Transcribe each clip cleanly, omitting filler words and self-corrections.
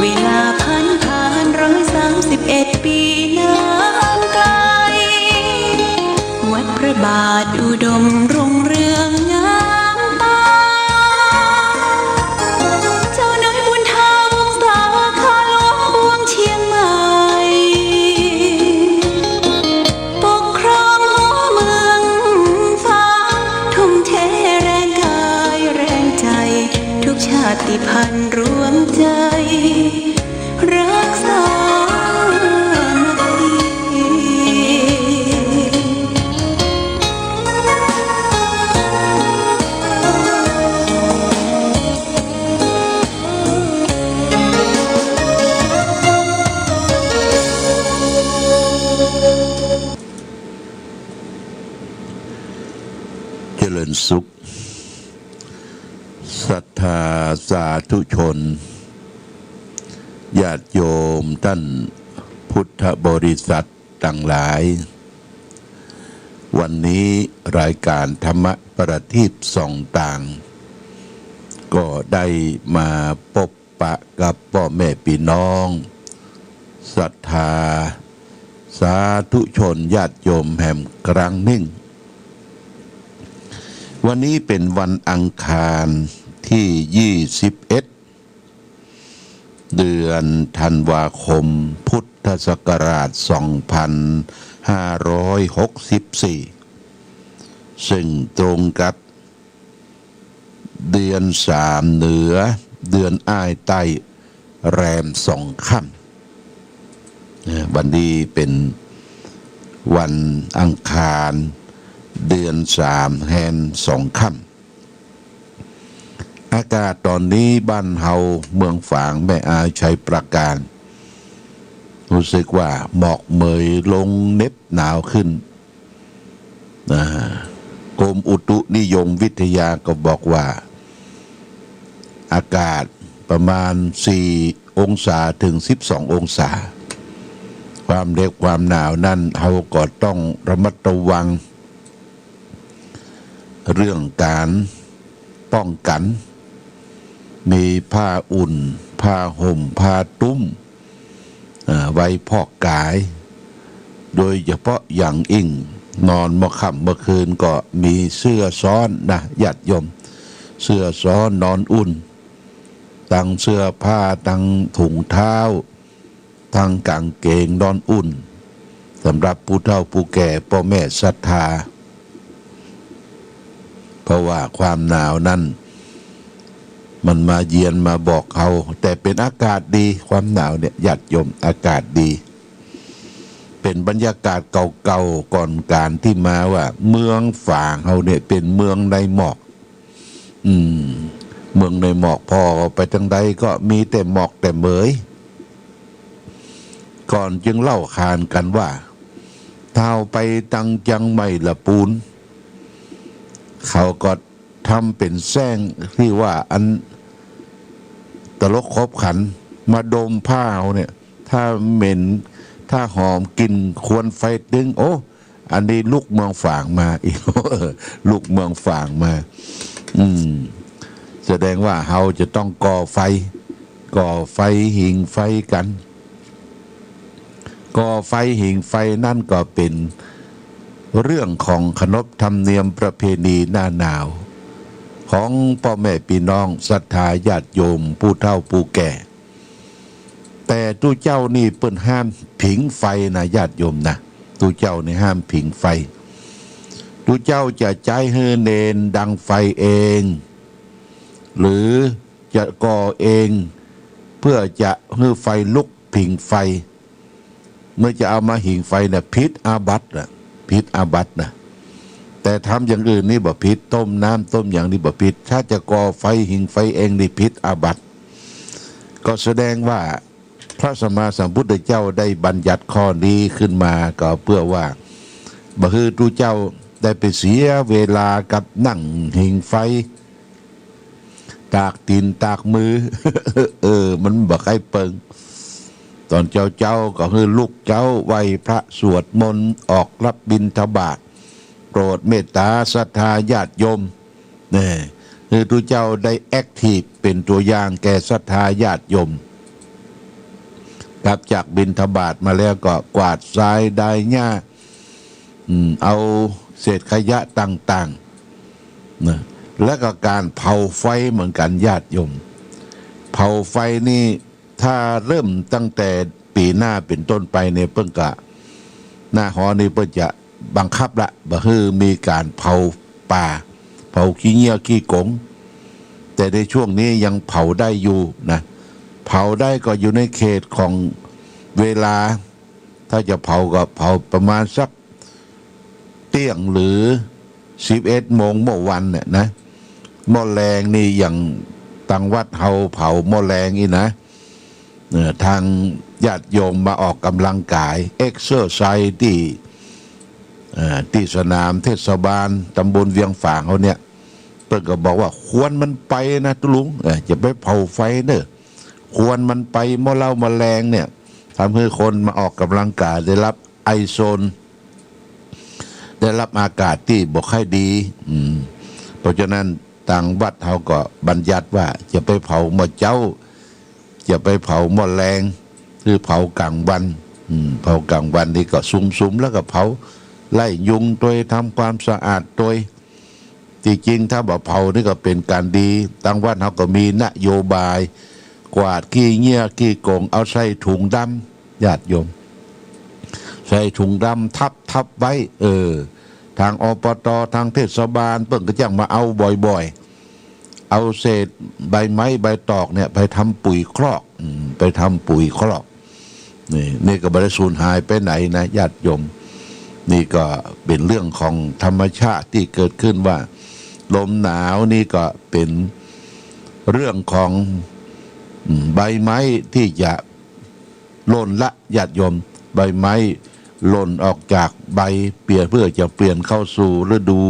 เวลาผ่าน131 ปีนานไกลวัดพระบาทอุดมรุ่งเรืองงามตาเจ้าน้อยบุญธาวงศาข้าหลวงปวงเชียงใหม่ปกครองหัวเมืองฟ้าทุ่มเทแรงกายแรงใจทุกชาติพันธุ์รวมใจรักษาเจริญสุขศรัทธาสาธุชนญาติโยมท่านพุทธบริษัทต่างหลายวันนี้รายการธรรมประทีปส่องต่างก็ได้มาพบปะกับพ่อแม่พี่น้องศรัทธาสาธุชนญาติโยมแห่งกลางนิ่งวันนี้เป็นวันอังคารที่21เดือนธันวาคมพุทธศักราช2564ซึ่งตรงกับเดือน3เหนือเดือนอ้ายใต้แรม2 ค่ำวันนี้เป็นวันอังคารเดือน3แห่ง2 ค่ำอากาศตอนนี้บ้านเฮาเมืองฝางแม่อายชัยประการรู้สึกว่าหมอกเมยลงเน็บหนาวขึ้นกรมอุตุนิยมวิทยาก็บอกว่าอากาศประมาณ4 องศาถึง12 องศาความเล็กความหนาวนั่นเฮาก็ต้องระมัดระวังเรื่องการป้องกันมีผ้าอุ่นผ้าห่มผ้าตุ้มไว้พอกกายโดยเฉพาะอย่างยิ่งนอนเมื่อค่ำเมื่อคืนก็มีเสื้อซ้อนนะญาติโยมเสื้อซ้อนนอนอุ่นทั้งเสื้อผ้าทั้งถุงเท้าทั้งกางเกงนอนอุ่นสำหรับผู้เฒ่าผู้แก่พ่อแม่ศรัทธาเพราะว่าความหนาวนั้นมันมาเยือนมาบอกเขาแต่เป็นอากาศดีความหนาวเนี่ยญาติโยมอากาศดีเป็นบรรยากาศเก่าๆก่อนการที่มาว่าเมืองฝางเขาเนี่ยเป็นเมืองในหมอกเมืองในหมอกพอไปทางใดก็มีแต่หมอกแต่เหมยก่อนจึงเล่าขานกันว่าเท้าไปตังจังไม่ละปูนเขาก็ทำเป็นแซงที่ว่าอันตลกครบขันมาดมผ้าเนี่ยถ้าเหม็นถ้าหอมกลิ่นควรไฟดึงโอ้อันนี้ลูกเมืองฝางมาอีกลูกเมืองฝางมาแสดงว่าเฮาจะต้องก่อไฟหิงไฟกันก่อไฟหิงไฟนั่นก็เป็นเรื่องของขนบธรรมเนียมประเพณีหน้าหนาวของพ่อแม่พี่น้องศรัทธาญาติโยมผู้เฒ่าผู้แก่แต่ตู้เจ้านี่เปิ้นห้ามผิงไฟนะญาติโยมนะตู้เจ้านี่ห้ามผิงไฟตู้เจ้าจะใจให้เนนดังไฟเองหรือจะก่อเองเพื่อจะให้ไฟลุกผิงไฟเมื่อจะเอามาหิงไฟเนี่ยพิษอาบัตินะพิษอาบัตินะแต่ทำอย่างอื่นนี่บ่พิษต้มน้ำต้มอย่างนี้บ่พิษถ้าจะก่อไฟหิงไฟเองนี่พิษอาบัติก็แสดงว่าพระสัมมาสัมพุทธเจ้าได้บัญญัติข้อนี้ขึ้นมาก็เพื่อว่าบ่คือตู้เจ้าได้ไปเสียเวลากับนั่งหิงไฟตากตีนตากมือ มันบ่ใครเปิงตอนเจ้าก็คือลูกเจ้าไหว้พระสวดมนต์ออกรับบิณฑบาตโปรดเมตตาศรัทธาญาติโยมนี่คือตัวเจ้าได้แอคทีฟเป็นตัวอย่างแก่ศรัทธาญาติโยม กลับจากบิณฑบาตมาแล้วก็กวาดทรายได้หญ้าเอาเศษขยะต่างๆนะและก็การเผาไฟเหมือนกันญาติโยมเผาไฟนี่ถ้าเริ่มตั้งแต่ปีหน้าเป็นต้นไปเนี่ยเพิ่งกะหน้าหอนี่เพิ่งจะบังคับละบ่คือมีการเผาป่าเผาขี้เงี้ยวขี้กงแต่ในช่วงนี้ยังเผาได้อยู่นะเผาได้ก็อยู่ในเขตของเวลาถ้าจะเผาก็เผาประมาณสักเที่ยงหรือ11 โมงเมื่อวันเนี่ยนะหม้อแรงนี่อย่างตังวัดเฮาเผาหม้อแรงนี่นะทางญาติโยมมาออกกำลังกายเอ็กเซอร์ไซส์ที่สนามเทศบาลตำบลเวียงฝางเขาเนี่ยเพิ่นก็บอกว่าควรมันไปนะตุลุงจะไปเผาไฟเนอะควรมันไปหม้อเหล้าแมลงเนี่ยทำให้คนมาออกกำลังกายได้รับไอโซนได้รับอากาศที่บ่ค่อยดีเพราะฉะนั้นทางวัดเขาก็บัญญัติว่าจะไปเผาหม้อเจ้าจะไปเผาหม้อแรงคือเผากลางวันเผากลางวันนี่ก็สุมๆแล้วก็เผาไล่ยุงตัวทำความสะอาดตัวที่จริงถ้าบ่เผานี่ก็เป็นการดีทางวัดเขาก็มีนโยบายกวาดขี้เงี้ยขี้โกงเอาใส่ถุงดำญาติโยมใส่ถุงดำทับไว้ทางอปตทางเทศบาลเพิ่งก็จังมาเอาบ่อยๆเอาเศษใบไม้ใบตอกเนี่ยไปทำปุ๋ยคลอกไปทำปุ๋ยคลอกนี่ก็บริสูญหายไปไหนนะญาติโยมนี่ก็เป็นเรื่องของธรรมชาติที่เกิดขึ้นว่าลมหนาวนี่ก็เป็นเรื่องของใบไม้ที่จะหล่นละญาติโยมใบไม้หล่นออกจากใบเพื่อจะเปลี่ยนเข้าสู่ฤดู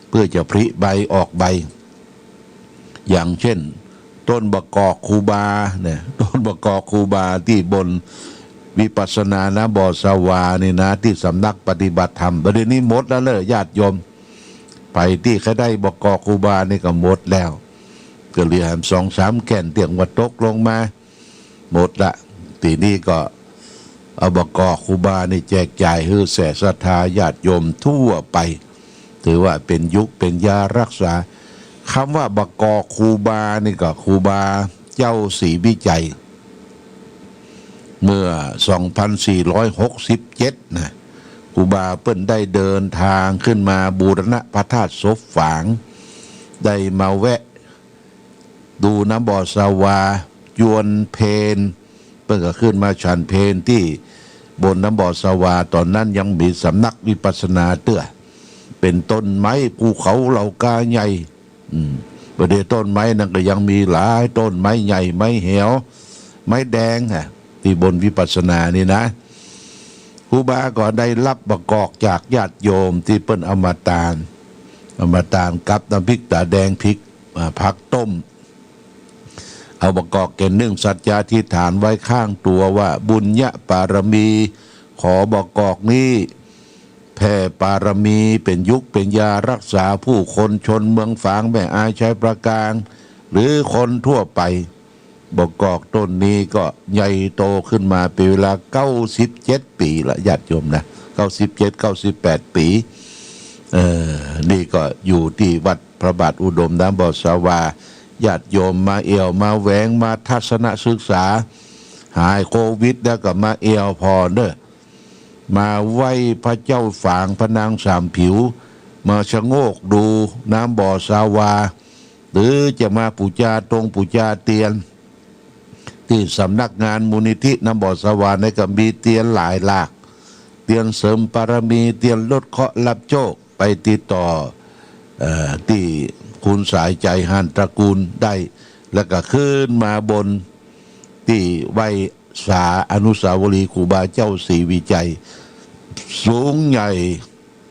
เพื่อจะผลิใบออกใบอย่างเช่นต้นบะกอกคูบาเนี่ยต้นบะกอกคูบาที่บนวิปัสสนานะบ่อสวานี่นะที่สำนักปฏิบัติธรรมประเดี๋ยวนี้หมดแล้วเลยญาติโยมไปที่เขาได้บะกอกคูบานี่ก็หมดแล้วก็เหลือ2-3 แก่นเตียงวัดตกลงมาหมดละทีนี้ก็เอาบะกอกคูบานี่แจกจ่ายให้แส่ศรัทธาญาติโยมทั่วไปถือว่าเป็นยุคเป็นยารักษาคำว่าบะกอกคูบานี่ก็คูบาเจ้าศรีวิจัยเมื่อ 2467 นะครูบาเปิ้นได้เดินทางขึ้นมาบูรณะพระธาตุศพฝางได้มาแวะดูน้ำบ่อสวายวนเพนเปิ้นก็ขึ้นมาฉันเพนที่บนน้ำบ่อสวาตอนนั้นยังมีสำนักวิปัสสนาเตื้อเป็นต้นไม้ภูเขาเหล่ากาใหญ่ประเดี๋ยวต้นไม้นั่นก็ยังมีหลายต้นไม้ใหญ่ไม้เหวไม้แดงที่บนวิปัสสนานี่นะครูบาก็ได้รับบะกอกจากญาติโยมที่เปิ้นเอามาตาลกับน้ำพริกตาแดงพริกผักต้มเอาบะกอกแก่นึ่งสัจจาธิษฐานไว้ข้างตัวว่าบุญญะปารมีขอบะกอกนี้แผ่ปารมีเป็นยุคเป็นยารักษาผู้คนชนเมืองฝางแม่อายชัยประการหรือคนทั่วไปบะกอกต้นนี้ก็ใหญ่โตขึ้นมาเป็นเวลา97 ปีละญาติโยมนะ97-98 ปีนี่ก็อยู่ที่วัดพระบาทอุดมน้ำบ่อสวาญาติโยมมาเอวมาแหวงมาทัศนศึกษาหายโควิดแล้วก็มาเอวพอเด้อมาไหว้พระเจ้าฝางพระนางสามผิวมาชะโงกดูน้ำบ่อสาวาหรือจะมาปูจาตรงปูจาเตียนที่สำนักงานมูลนิธิน้ำบ่อสวาในก็มีเตียนหลายหลากเตียนเสริมปารมีเตียนลดเคราะห์รับโชคไปติดต่อที่คุณสายใจหันตระกูลได้แล้วก็ขึ้นมาบนที่ไหว้สาอนุสาวรีย์ครูบาเจ้าศรีวิจัยสูงใหญ่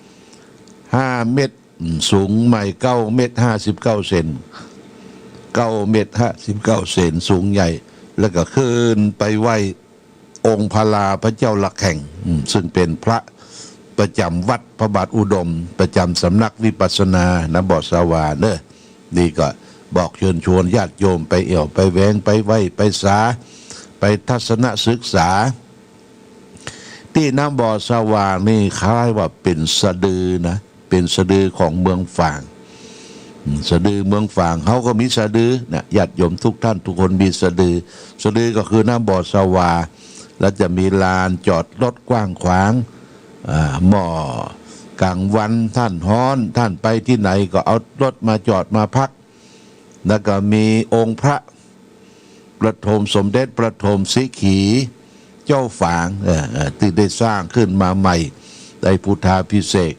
5 เมตรสูงใหม่9 เมตร 59 เซน9 เมตร 59 เซนสูงใหญ่แล้วก็ขึ้นไปไหว้องค์พลาพระเจ้าหลักแห่งซึ่งเป็นพระประจำวัดพระบาทอุดมประจำสำนักวิปัสสนาน้ำบ่อสวาเนอะนี่ก็บอกเชิญชวนญาติโยมไปเอี่ยวไปแหวงไปไหว้ไปสา ไปทัศนศึกษาที่น้ำบ่อสว่างนี่คล้ายว่าเป็นสะดือนะเป็นสะดือของเมืองฝางสะดือเมืองฝางเขาก็มีสะดือนะญาติโยมทุกท่านทุกคนมีสะดือสะดือก็คือน้ำบ่อสว่างแล้วจะมีลานจอดรถกว้างขวางหม้อกลางวันท่านฮ้อนท่านไปที่ไหนก็เอารถมาจอดมาพักแล้วก็มีองค์พระประถมสมเด็จประถมสิขีเจ้าฝางที่ได้สร้างขึ้นมาใหม่ได้พุทธาภิเษก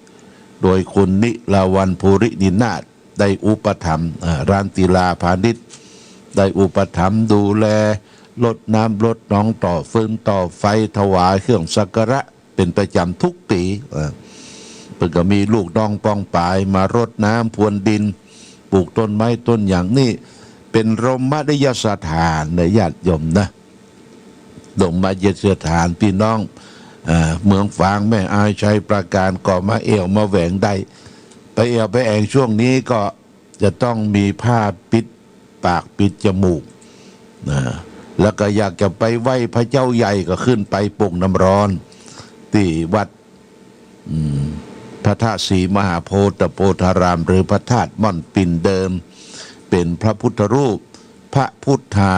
โดยคุณนิลาวันภูรินินาถได้อุปถัมภ์ร้านติลาพาณิชย์ได้อุปถัมภ์ดูแลลดน้ำลดหนองต่อฟืนต่อไฟถวายเครื่องสักการะเป็นประจำทุกปีเพิ่งก็มีลูกน้องป้องปายมารดน้ำพรวนดินปลูกต้นไม้ต้นอย่างนี้เป็นรมนิยสถานในญาติโยมนะลงมาเยสถานพี่น้องเมืองฝางแม่อายชัยประการก่อมาเอวมาแหวงได้ไปเอวไปแองช่วงนี้ก็จะต้องมีผ้าปิดปากปิดจมูกแล้วก็อยากจะไปไหว้พระเจ้าใหญ่ก็ขึ้นไปปลุกน้ำร้อนที่วัดพระธาตุศรีมหาโพธิโพธารามหรือพระธาตุม่อนปิ่นเดิมเป็นพระพุทธรูปพระพุทธา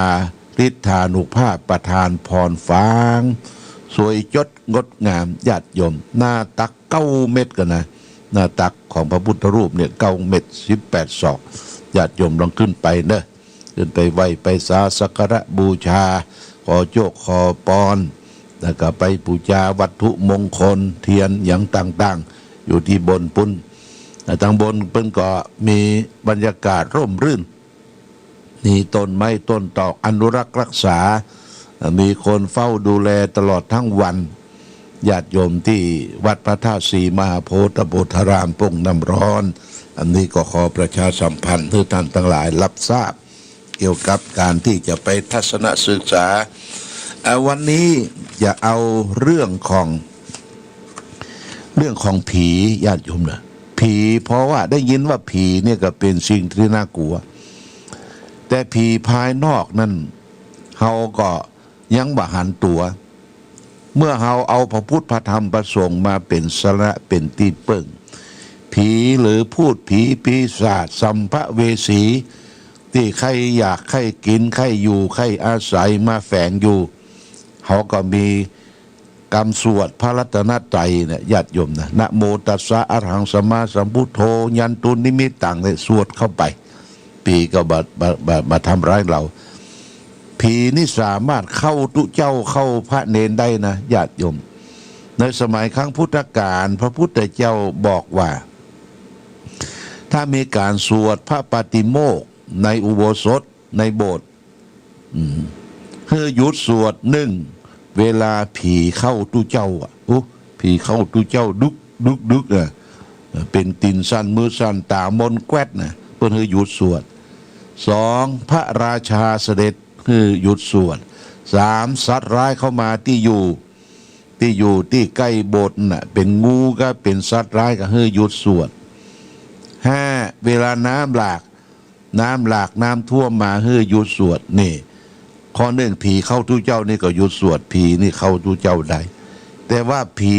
ฤทธานุภาพประทานพรฟ้างสวยยศงดงามญาติโยมหน้าตัก9 เม็ดกันนะหน้าตักของพระพุทธรูปเนี่ย9 เม็ด18 ศอกญาติโยมลองขึ้นไปเนอะขึ้นไปไหว้ไปสักการะบูชาขอโชคขอปอนแล้วก็ไปบูชาวัตถุมงคลเทียนอย่างต่างๆอยู่ที่บนปุ้นทางบนเพิ่นก็มีบรรยากาศร่มรื่นมีต้นไม้ต้นตอกอนุรักษ์รักษามีคนเฝ้าดูแลตลอดทั้งวันญาติโยมที่วัดพระธาตุศรีมหาโพธิโพธารามปุ่งน้ำร้อนอันนี้ก็ขอประชาสัมพันธ์ให้ท่านทั้งหลายรับทราบเกี่ยวกับการที่จะไปทัศนศึกษาวันนี้จะเอาเรื่องของผีญาติโยมนะผีเพราะว่าได้ยินว่าผีเนี่ยก็เป็นสิ่งที่น่ากลัวแต่ผีภายนอกนั่นเฮาก็ยังบ่หันตัวเมื่อเฮาเอาพระพุทธพระธรรมพระสงฆ์มาเป็นสาระเป็นที่เปิ่งผีหรือพูดผีปีศาจสัมภเวสีที่ใครอยากใครกินใครอยู่ใครอาศัยมาแฝงอยู่เขาก็มีกรรมสวดพระรัตนตรัยเนี่ยญาติโยมนะนะโมตัสสะอะระหังสัมมาสัมพุทโธยันตุนิมิตตังเนี่ยสวดเข้าไปผีก็มาทำร้ายเราผีนี่สามารถเข้าตุเจ้าเข้าพระเนนได้นะญาติโยมในสมัยครั้งพุทธกาลพระพุทธเจ้าบอกว่าถ้ามีการสวดพระปาติโมกข์ในอุโบสถในโบสถ์เพื่อหยุดสวดเวลาผีเข้าตุเจ้าผีเข้าตุเจ้าดุกนะเป็นตินสั้นมือสั้นตามนแกวดนะเพื่อหยุดสวด2พระราชาเสด็จคือหยุดสวด3สัตว์ร้ายเข้ามาที่อยู่ที่ใกล้โบสถ์น่ะเป็นงูก็เป็นสัตว์ร้ายก็ให้หยุดสวด5เวลาน้ำหลากน้ำท่วมมาให้หยุดสวดนี่ข้อหนึ่งผีเข้าทุเจ้านี่ก็หยุดสวดผีนี่เข้าทุเจ้าได้แต่ว่าผี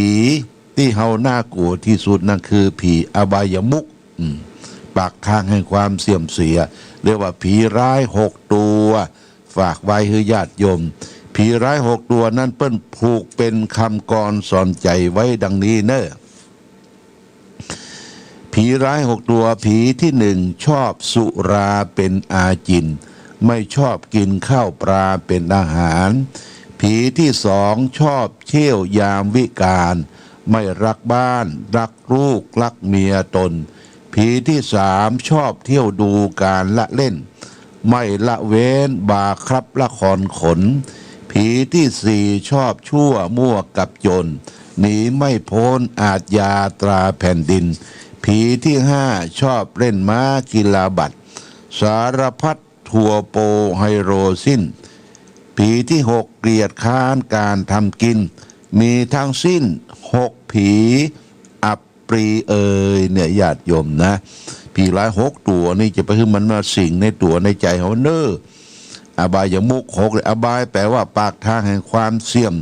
ที่เฮาน่ากลัวที่สุดนั่นคือผีอบายมุขปากทางแห่งความเสื่อมเสียเรียกว่าผีร้าย6 ตัวฝากไว้ให้ญาติโยมผีร้าย6 ตัวนั้นเปิ้นผูกเป็นคำกรสอนใจไว้ดังนี้เนอะผีร้าย6 ตัวผีที่1ชอบสุราเป็นอาจินไม่ชอบกินข้าวปลาเป็นอาหารผีที่2ชอบเที่ยวยามวิกาลไม่รักบ้านรักลูกรักเมียตนผีที่3ชอบเที่ยวดูการละเล่นไม่ละเว้นบาครับละครขนผีที่4ชอบชั่วมั่วกับจนหนีไม่พ้นอาทยาตราแผ่นดินผีที่5ชอบเล่นม้ากีฬาบัตรสารพัดทัวโปไฮโรสิ้นผีที่6เกลียดค้านการทำกินมีทั้งสิ้น6ผีอับปรีเนี่ยญาติโยมนะผีร้าย6 ตัวนี่จะไปให้มันมาสิงในตัวในใจเขาเนอ อบายมุข6เลยอบายแปลว่าปากทางแห่งความเสี่ยม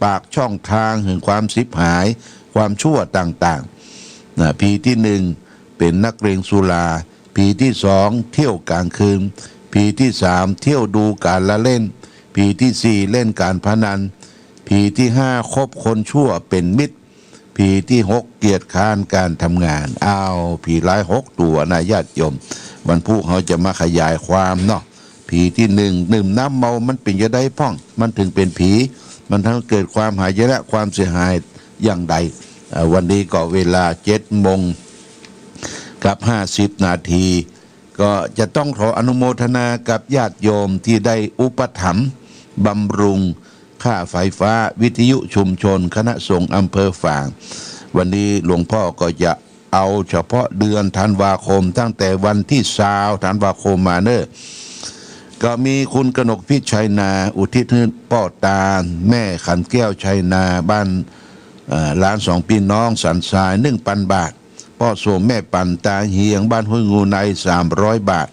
ปากช่องทางแห่งความสิบหายความชั่วต่างๆนะผีที่1เป็นนักเลงสุราผีที่2เที่ยวกลางคืนผีที่3เที่ยวดูการละเล่นผีที่4เล่นการพนันผีที่5คบคนชั่วเป็นมิตรผีที่6เกียจค้านการทำงานผีร้าย6ตัวนะญาติโยมวันพุธเขาจะมาขยายความเนาะผีที่ดื่มน้ำเมามันเป็นจะได้พ่องมันถึงเป็นผีมันทั้งเกิดความหายนะความเสียหายอย่างใดวันนี้ก็เวลา7:50 น.ก็จะต้องขออนุโมทนากับญาติโยมที่ได้อุปถัมภ์บำรุงค่าไฟฟ้าวิทยุชุมชนคณะสงฆ์อำเภอฝางวันนี้หลวงพ่อก็จะเอาเฉพาะเดือนธันวาคมตั้งแต่วันที่20 ธันวาคมมาเนอะก็มีคุณกนกพิชัยนาอุทิศให้พ่อตาแม่ขันแก้วชัยนาบ้านหลาน2พี่น้องสันทราย 1,000 บาทพ่อโสมแม่ปั่นตาเฮียงบ้านห้วยงูใน300 บาท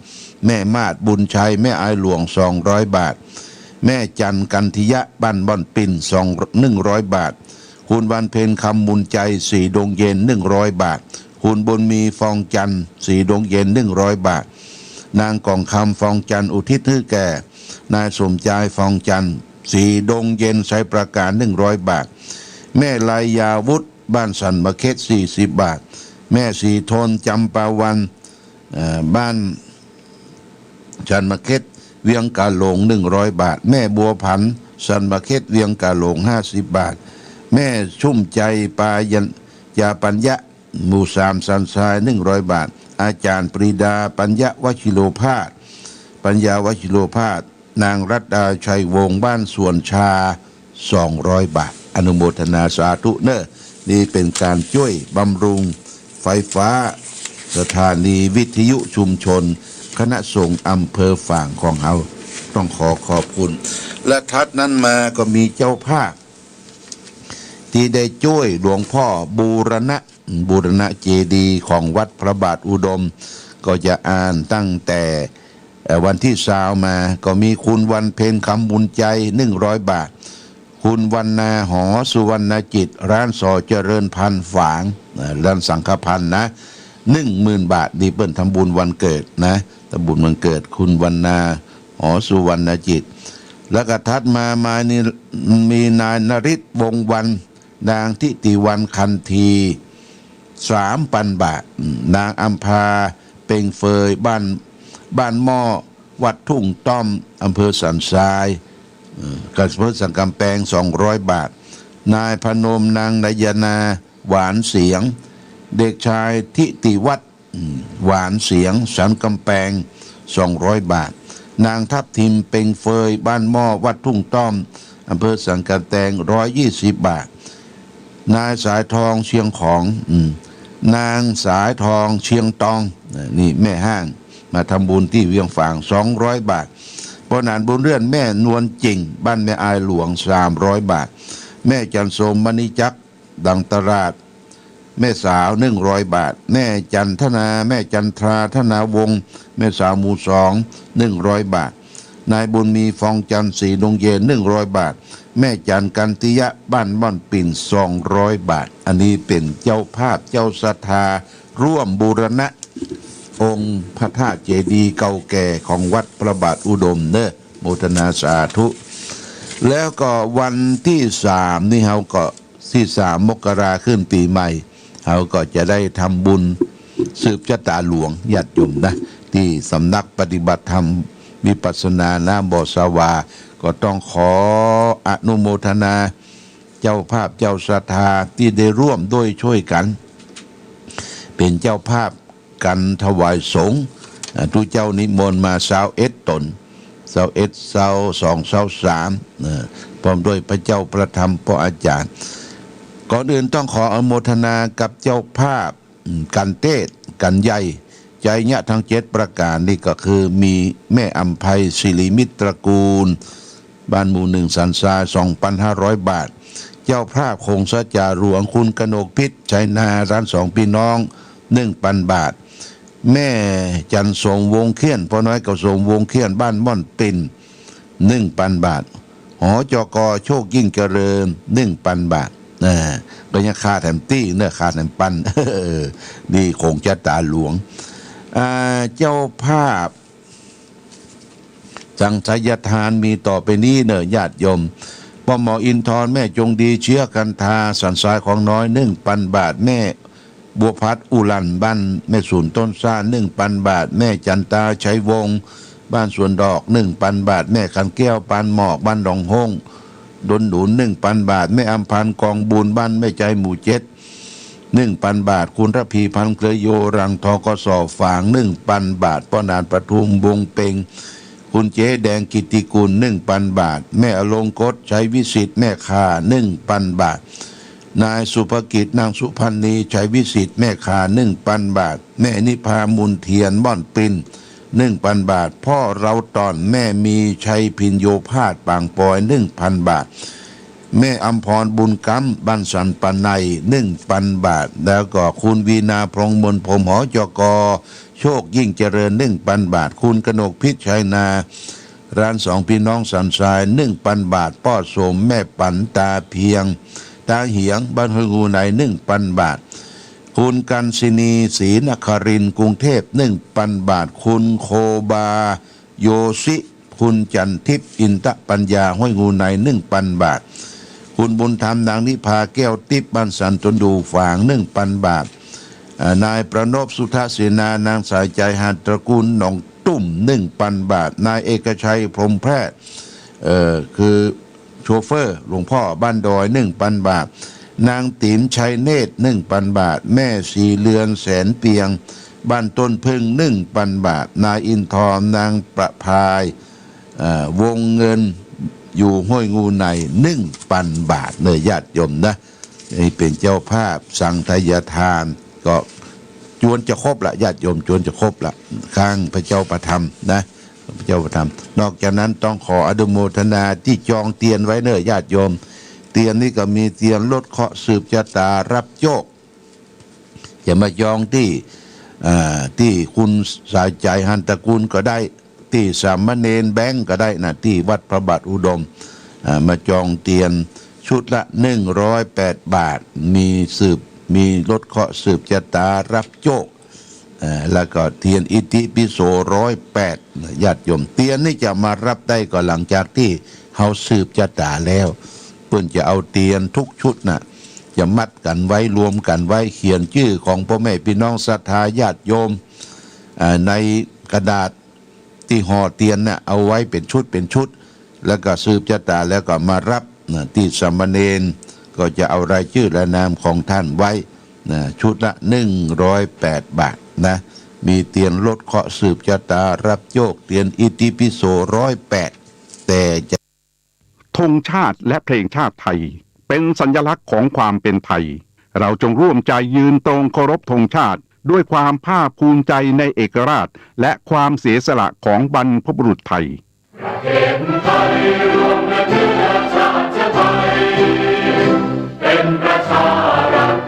แม่มาดบุญชัยแม่อายหลวง200 บาทแม่จันกันทิยะบ้านบ่อนปิ่น100 บาทคุณวันเพ็ญคำมุนใจสีดงเย็น100 บาทคุณบุญมีฟองจันสีดงเย็น100 บาทนางกองคำฟองจันอุทิศให้แก่นายสมใจฟองจันสีดงเย็นใช้ประการ100 บาทแม่ลายยาวุฒบ้านสันมะเข็ด40 บาทแม่สีทนจำปาวันบ้านสันมะเข็ดเวียงกาหลง100 บาทแม่บัวผันสันมะเข็ดเวียงกาหลง50 บาทแม่ชุ่มใจปายันยาปัญญะหมู่3สันทราย100 บาทอาจารย์ปรีดาปัญญาวชิโรภาสปัญญาวชิโรภาสนางรัตดาชัยวงศ์บ้านสวนชา200 บาทอนุโมทนาสาธุเนอะนี่เป็นการช่วยบำรุงไฟฟ้าสถานีวิทยุชุมชนคณะสงฆ์อำเภอฝางของเราต้องขอขอบคุณและทัดนั้นมาก็มีเจ้าภาพที่ได้ช่วยหลวงพ่อบูรณะเจดีย์ของวัดพระบาทอุดมก็จะอ่านตั้งแต่วันที่20มาก็มีคุณวันเพ็ญคำบุญใจ100 บาทคุณวันนาหอสุวรรณจิตร้านสอเจริญพันธ์ฝางร้านสังฆพันธ์นะ10,000 บาทดีเปิ้ลทำบุญวันเกิดนะทำบุญวันเกิดคุณวันนาหอสุวรรณจิตแล้วก็ทัดมานี่มีนายนฤทธิ์วงวันนางทิติวันคันธี3,000 บาทนางอัมพาเป่งเฟยบ้านหม้อวัดทุ่งต้อมอำเภอสันทรายกระทรวงสังกำแพง200 บาทนายพนมนางนายนาหวานเสียงเด็กชายทิติวัฒน์หวานเสียงสันกำแพง200 บาทนางทับทิมเป่งเฟยบ้านหม้อวัดทุ่งต้อมอำเภอสังกำแพง120 บาทนายสายทองเชียงของนางสายทองเชียงตองนี่แม่ห้างมาทำบุญที่เวียงฝาง200 บาทปนานบุญเรื่อนแม่นวลจริงบ้านแม่อายหลวง300 บาทแม่จันโสมมณีจักดังตราดแม่สาว100 บาทแม่จันทนาแม่จันทราธนาวงศ์แม่สาวหมู่2 100 บาทนายบุญมีฟองจันทร์สีดงเย็น100 บาทแม่จันกันติยะบ้านม่อนปิ่น200 บาทอันนี้เป็นเจ้าภาพเจ้าศรัทธาร่วมบูรณะองค์พระธาตุเจดีย์เก่าแก่ของวัดพระบาทอุดมเนอะโมทนาสาธุแล้วก็วันที่3นี่เราก็ที่3 มกราขึ้นปีใหม่เราก็จะได้ทำบุญสืบชะตาหลวงญาติโยมนะที่สำนักปฏิบัติธรรมวิปัสสนาน้ำบ่อสวาก็ต้องขออนุโมทนาเจ้าภาพเจ้าศรัทธาที่ได้ร่วมด้วยช่วยกันเป็นเจ้าภาพกันถวายสงฆ์ทุกเจ้านิมนต์มา21 ตน21 22 23พร้อมด้วยพระเจ้าประธรรมพระอาจารย์ก่อนอื่นต้องขออนุโมทนากับเจ้าภาพกันเทศกันใหญ่ใจเนี่ยทั้ง7 ประการนี่ก็คือมีแม่อัมภัยศิริมิตรกูลบ้านหมู่1สันทราย 2,500 บาทเจ้าภาพคงสัจจาหลวงคุณกนกพิษชัยนาร้าน2พี่น้อง 1,000 บาทแม่จันทร์ทรงวงเขียนพ่อน้อยกับทรงวงเขียนบ้านม่อนปิ่น 1,000 บาทหจก.โชคยิ่งเจริญ 1,000 บาทก็ยังค่าแถมตี้เนื้อค่าแถมปัน นี่คงจะตาหลวงเจ้าภาพสังฆทานมีต่อไปนี้เนอะญาติโยมพ่อหมออินทร์แม่จงดีเชื้อกันทาสันทรายของน้อย 1,000 บาทแม่บัวพัดอุลันบ้านแม่ศูนย์ต้นซ่า 1,000 บาทแม่จันตาชัยวงศ์บ้านสวนดอก 1,000 บาทแม่ขันแก้วปานหมอกบ้านดองห้งดนดุน 1,000 บาทแม่อัมพันธ์กองบุญบ้านแม่ใจหมู่เจ็ด 1,000 บาทคุณระพีพันธ์เครือโยรังทกสฝาง 1,000 บาทป้อนานประทุมวงเปงคุณเจ๊แดงกิติกุล 1,000 บาทแม่อลงกฎชัยวิสิทธิ์แม่คา 1,000 บาทนายสุภกิจนางสุพันนีชัยวิสิทธิ์แม่คา 1,000 บาทแม่นิพามุนเทียนม่อนปิน 1,000 บาทพ่อเราตอนแม่มีชัยพินโยพาดปางปอย 1,000 บาทแม่อัมพรบุญกำบ้านสันปันใน 1,000 บาทแล้วก็คุณวีนาพรหมมนพรหมหจก.โชคยิ่งเจริญ 1,000 บาทคุณกนกพิชัยนาร้านสองพี่น้องสันทราย 1,000 บาทป้อโสมแม่ปันตาเพียงตาเหียงบ้านห้วยงูใน 1,000 บาทคุณกันศินีศรีนครินทร์กรุงเทพ 1,000 บาทคุณโคบาโยซิคุณจันทิพย์อินทปัญญาห้วยงูใน 1,000 บาทคุณบุญธรรมนางนิพาแก้วติบบ้านสันตนดูฝาง 1,000 บาทนายประนพสุทธเสนานางสายใจหาตระกูลหนองตุ่ม 1,000 บาทนายเอกชัยพรหมแพทย์คือโชเฟอร์หลวงพ่อบ้านดอย 1,000 บาทนางติ๋มชัยเนตร 1,000 บาทแม่สีเรือนแสนเปียงบ้านต้นพึ่ง 1,000 บาทนายอินทร์นางประภายวงเงินอยู่ห้วยงูใน 1,000 บาทเนยญาติโยมนะนี่เป็นเจ้าภาพสังฆทานก็จวนจะครบละญาติโยมจวนจะครบละข้างพระเจ้าประทับนะพระเจ้าประทับนอกจากนั้นต้องขออนุโมทนาที่จองเตียนไว้เนยญาติโยมเตียนนี่ก็มีเตียนลดเคราะห์สืบชะตารับโชคจะมาจองที่คุณสายใจหันตระกูลก็ได้ที่สามเณรแบงก์ก็ได้นะที่วัดพระบาทอุดมมาจองเตียนชุดละ108 บาทมีลดเคราะห์สืบชะตารับโชคแล้วก็เทียนอิติปิโส108ญาติโยมเตียนนี่จะมารับได้ก็หลังจากที่เขาสืบชะตาแล้วเพื่อนจะเอาเตียนทุกชุดน่ะจะมัดกันไว้รวมกันไว้เขียนชื่อของพ่อแม่พี่น้องศรัทธาญาติโยมในกระดาษที่ห่อเตียนน่ะเอาไว้เป็นชุดแล้วก็สืบชะตาแล้วก็มารับที่สามเณรก็จะเอารายชื่อและนามของท่านไว้ชุดละ108 บาทนะมีเตียนลดเคราะห์สืบชะตารับโชคเตียนอิติปิโส108แต่จะธงชาติและเพลงชาติไทยเป็นสัญลักษณ์ของความเป็นไทยเราจงร่วมใจยืนตรงเคารพธงชาติด้วยความภาคภูมิใจในเอกราชและความเสียสละของบรรพบุรุษไทยประเทศไทยรวมและเชื้อชาติไทยเป็นประชา